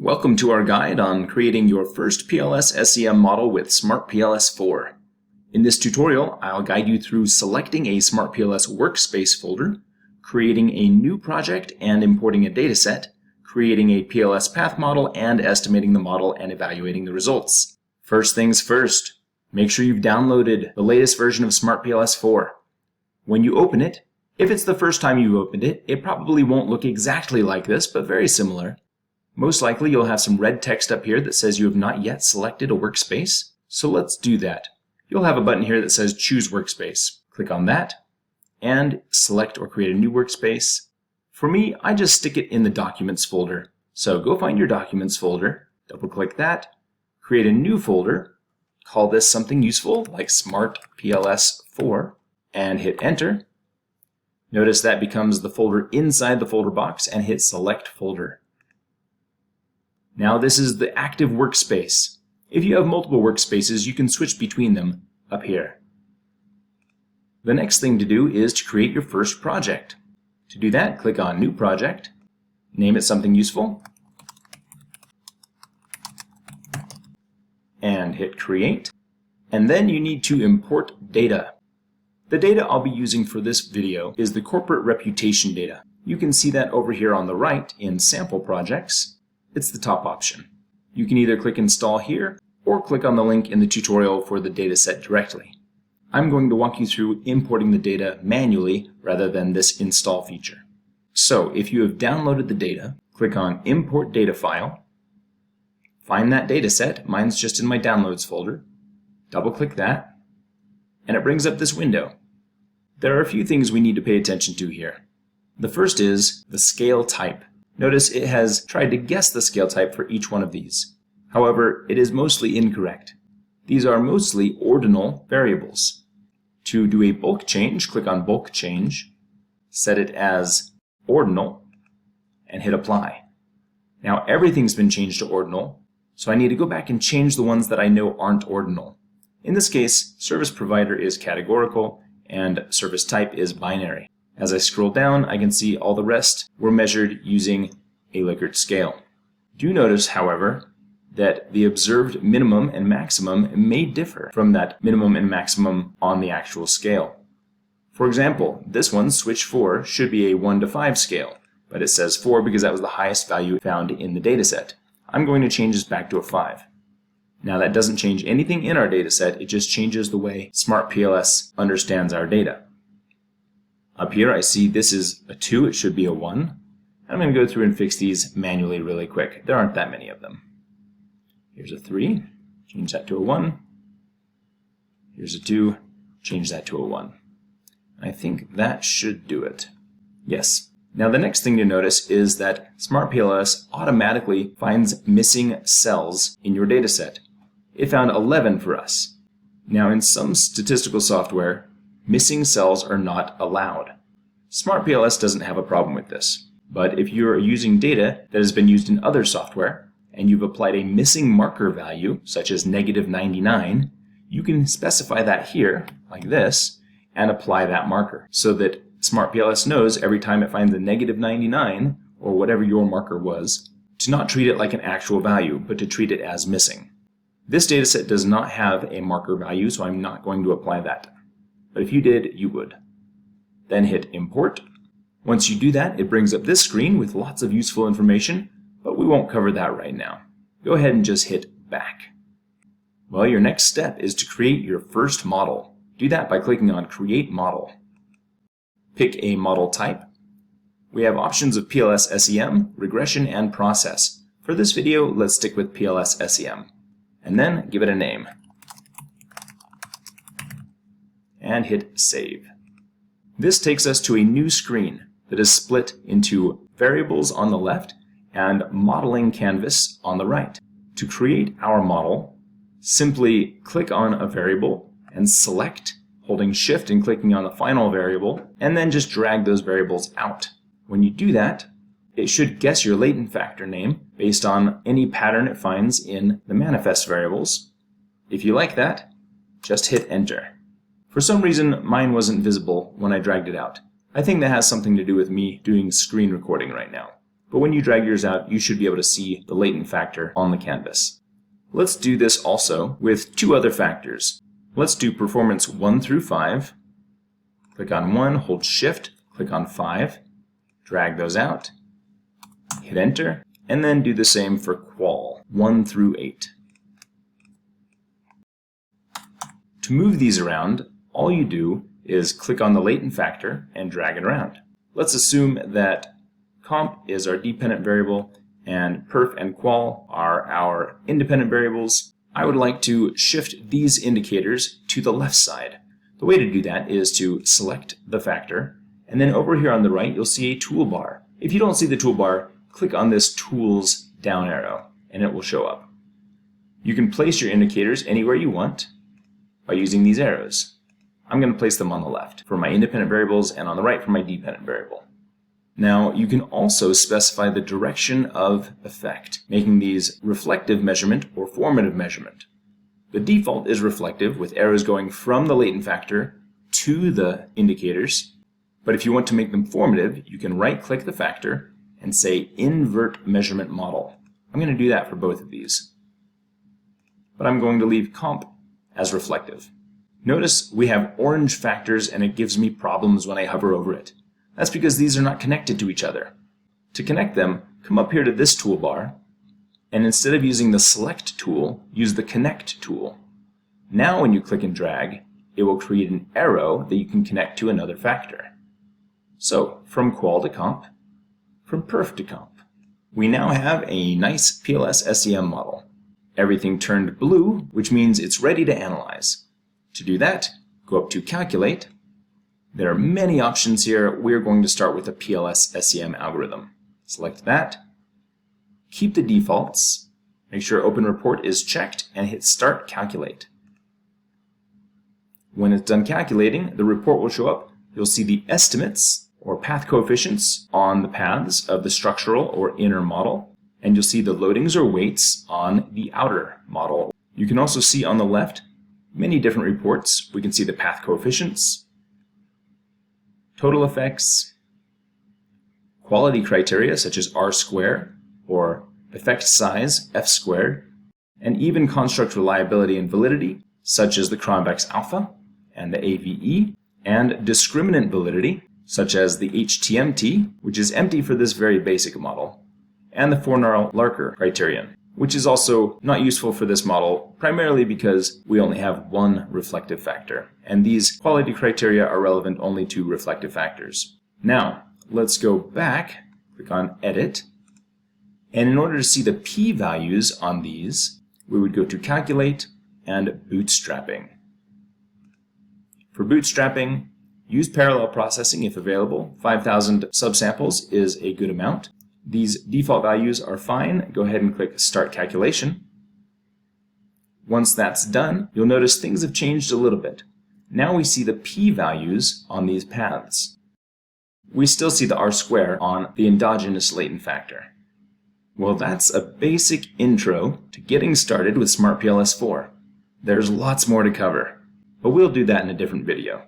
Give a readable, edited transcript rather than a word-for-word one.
Welcome to our guide on creating your first PLS SEM model with SmartPLS 4. In this tutorial, I'll guide you through selecting a SmartPLS workspace folder, creating a new project and importing a dataset, creating a PLS path model, and estimating the model and evaluating the results. First things first, make sure you've downloaded the latest version of SmartPLS 4. When you open it, if it's the first time you opened it, it probably won't look exactly like this, but very similar. Most likely you'll have some red text up here that says you have not yet selected a workspace. So let's do that. You'll have a button here that says Choose Workspace. Click on that and select or create a new workspace. For me, I just stick it in the Documents folder. So go find your Documents folder, double click that, create a new folder, call this something useful like SmartPLS 4, and hit Enter. Notice that becomes the folder inside the folder box and hit Select Folder. Now this is the active workspace. If you have multiple workspaces, you can switch between them up here. The next thing to do is to create your first project. To do that, click on New Project, name it something useful, and hit Create. And then you need to import data. The data I'll be using for this video is the corporate reputation data. You can see that over here on the right in Sample Projects. It's the top option. You can either click Install here or click on the link in the tutorial for the dataset directly. I'm going to walk you through importing the data manually rather than this install feature. So if you have downloaded the data, click on Import Data File, find that dataset, mine's just in my Downloads folder, double click that, and it brings up this window. There are a few things we need to pay attention to here. The first is the scale type. Notice it has tried to guess the scale type for each one of these. However, it is mostly incorrect. These are mostly ordinal variables. To do a bulk change, click on Bulk Change, set it as ordinal, and hit Apply. Now everything's been changed to ordinal, so I need to go back and change the ones that I know aren't ordinal. In this case, service provider is categorical, and service type is binary. As I scroll down, I can see all the rest were measured using a Likert scale. Do notice, however, that the observed minimum and maximum may differ from that minimum and maximum on the actual scale. For example, this one, switch 4, should be a 1 to 5 scale, but it says 4 because that was the highest value found in the dataset. I'm going to change this back to a 5. Now that doesn't change anything in our dataset, it just changes the way SmartPLS understands our data. Up here I see this is a 2, it should be a 1. I'm going to go through and fix these manually really quick. There aren't that many of them. Here's a 3, change that to a 1. Here's a 2, change that to a 1. I think that should do it. Yes. Now the next thing to notice is that SmartPLS automatically finds missing cells in your dataset. It found 11 for us. Now in some statistical software, missing cells are not allowed. SmartPLS doesn't have a problem with this, but if you're using data that has been used in other software and you've applied a missing marker value, such as -99, you can specify that here, like this, and apply that marker so that SmartPLS knows every time it finds a -99, or whatever your marker was, to not treat it like an actual value, but to treat it as missing. This dataset does not have a marker value, so I'm not going to apply that. But if you did, you would. Then hit Import. Once you do that, it brings up this screen with lots of useful information, but we won't cover that right now. Go ahead and just hit Back. Well, your next step is to create your first model. Do that by clicking on Create Model. Pick a model type. We have options of PLS SEM, regression, and process. For this video, let's stick with PLS SEM. And then give it a name. And hit Save. This takes us to a new screen that is split into variables on the left and modeling canvas on the right. To create our model, simply click on a variable and select, holding Shift and clicking on the final variable, and then just drag those variables out. When you do that, it should guess your latent factor name based on any pattern it finds in the manifest variables. If you like that, just hit Enter. For some reason, mine wasn't visible when I dragged it out. I think that has something to do with me doing screen recording right now. but when you drag yours out, you should be able to see the latent factor on the canvas. Let's do this also with two other factors. Let's do performance 1 through 5. Click on 1, hold Shift, click on 5, drag those out, hit Enter, and then do the same for qual 1 through 8. To move these around, all you do is click on the latent factor and drag it around. Let's assume that comp is our dependent variable and perf and qual are our independent variables. I would like to shift these indicators to the left side. The way to do that is to select the factor, and then over here on the right you'll see a toolbar. If you don't see the toolbar, click on this Tools down arrow and it will show up. You can place your indicators anywhere you want by using these arrows. I'm going to place them on the left for my independent variables and on the right for my dependent variable. Now you can also specify the direction of effect, making these reflective measurement or formative measurement. The default is reflective with arrows going from the latent factor to the indicators, but if you want to make them formative, you can right-click the factor and say Invert Measurement Model. I'm going to do that for both of these. But I'm going to leave comp as reflective. Notice we have orange factors and it gives me problems when I hover over it. That's because these are not connected to each other. To connect them, come up here to this toolbar, and instead of using the Select tool, use the Connect tool. Now when you click and drag, it will create an arrow that you can connect to another factor. So, from qual to comp, from perf to comp. We now have a nice PLS SEM model. Everything turned blue, which means it's ready to analyze. To do that, go up to Calculate. There are many options here. We're going to start with a PLS SEM algorithm. Select that. Keep the defaults. Make sure Open Report is checked and hit Start Calculate. When it's done calculating, the report will show up. You'll see the estimates or path coefficients on the paths of the structural or inner model, and you'll see the loadings or weights on the outer model. You can also see on the left many different reports. We can see the path coefficients, total effects, quality criteria such as R-square or effect size, F-squared, and even construct reliability and validity such as the Cronbach's alpha and the AVE, and discriminant validity such as the HTMT, which is empty for this very basic model, and the Fornaro-Larker criterion, which is also not useful for this model primarily because we only have one reflective factor, and these quality criteria are relevant only to reflective factors. Now, let's go back, click on Edit, and in order to see the p-values on these, we would go to Calculate and Bootstrapping. For bootstrapping, use parallel processing if available. 5,000 subsamples is a good amount. These default values are fine. Go ahead and click Start Calculation. Once that's done, you'll notice things have changed a little bit. Now we see the p-values on these paths. We still see the R-square on the endogenous latent factor. Well, that's a basic intro to getting started with SmartPLS 4. There's lots more to cover, but we'll do that in a different video.